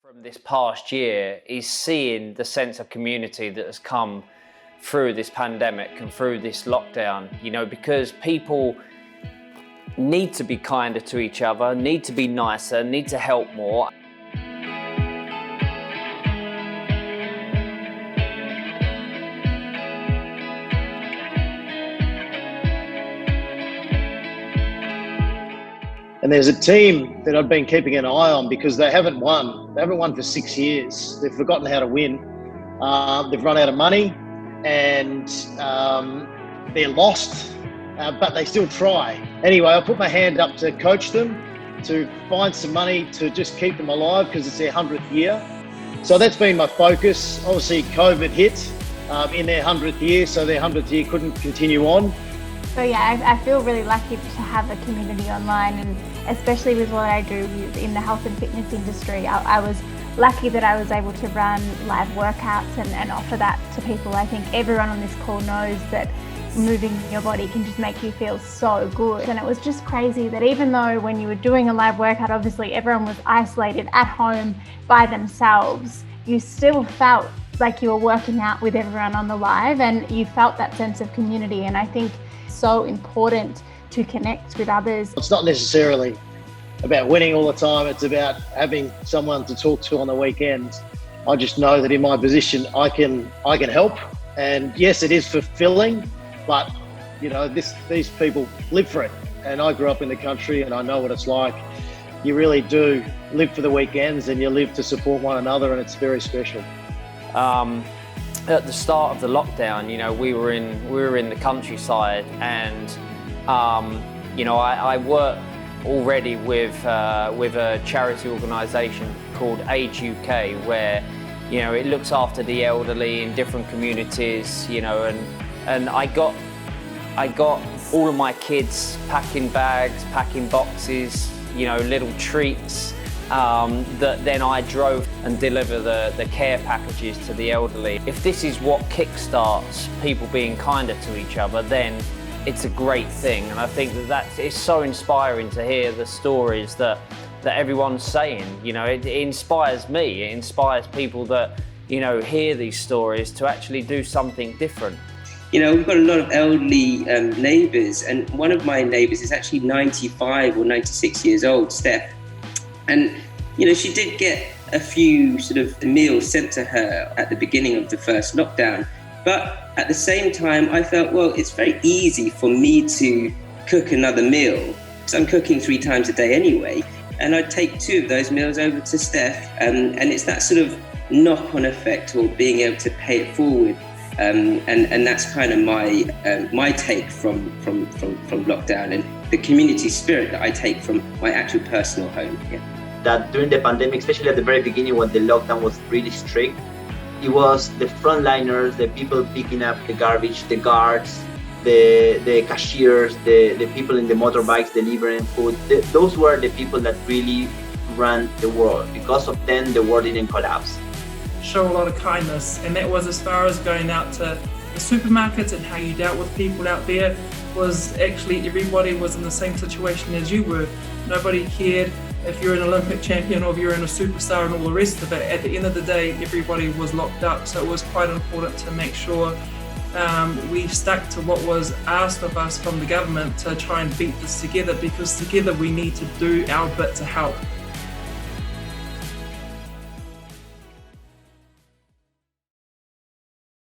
From this past year is seeing the sense of community that has come through this pandemic and through this lockdown, because people need to be kinder to each other, need to be nicer, need to help more. And there's a team that I've been keeping an eye on because they haven't won. They haven't won for 6 years. They've forgotten how to win. They've run out of money and they're lost, but they still try. Anyway, I put my hand up to coach them, to find some money to just keep them alive because it's their 100th year. So that's been my focus. Obviously, COVID hit in their 100th year, so their 100th year couldn't continue on. So yeah, I feel really lucky to have a community online, and especially with what I do in the health and fitness industry. I was lucky that I was able to run live workouts and offer that to people. I think everyone on this call knows that moving your body can just make you feel so good. And it was just crazy that even though when you were doing a live workout, obviously everyone was isolated at home by themselves, you still felt like you were working out with everyone on the live, and you felt that sense of community. And I think so important to connect with others. It's not necessarily about winning all the time. It's about having someone to talk to on the weekends. I just know that in my position, I can help. And yes, it is fulfilling, but these people live for it. And I grew up in the country and I know what it's like. You really do live for the weekends and you live to support one another, and it's very special. At the start of the lockdown, we were in the countryside, and I work already with a charity organisation called Age UK, where it looks after the elderly in different communities, and I got all of my kids packing bags, packing boxes, little treats. That then I drove and deliver the care packages to the elderly. If this is what kickstarts people being kinder to each other, then it's a great thing. And I think it's so inspiring to hear the stories that everyone's saying. It inspires me. It inspires people that hear these stories to actually do something different. We've got a lot of elderly neighbours, and one of my neighbours is actually 95 or 96 years old, Steph. And, she did get a few sort of meals sent to her at the beginning of the first lockdown. But at the same time, I felt, well, it's very easy for me to cook another meal, because I'm cooking 3 times a day anyway. And I'd take 2 of those meals over to Steph. And it's that sort of knock-on effect, or being able to pay it forward. And that's kind of my take from lockdown, and the community spirit that I take from my actual personal home. Yeah. That during the pandemic, especially at the very beginning when the lockdown was really strict, it was the frontliners, the people picking up the garbage, the guards, the cashiers, the people in the motorbikes delivering food. Those were the people that really ran the world. Because of them, the world didn't collapse. Show a lot of kindness, and that was as far as going out to the supermarkets and how you dealt with people out there. Was actually everybody was in the same situation as you were. Nobody cared if you're an Olympic champion or if you're in a superstar and all the rest of it. At the end of the day, everybody was locked up, so it was quite important to make sure we stuck to what was asked of us from the government to try and beat this together, because together we need to do our bit to help.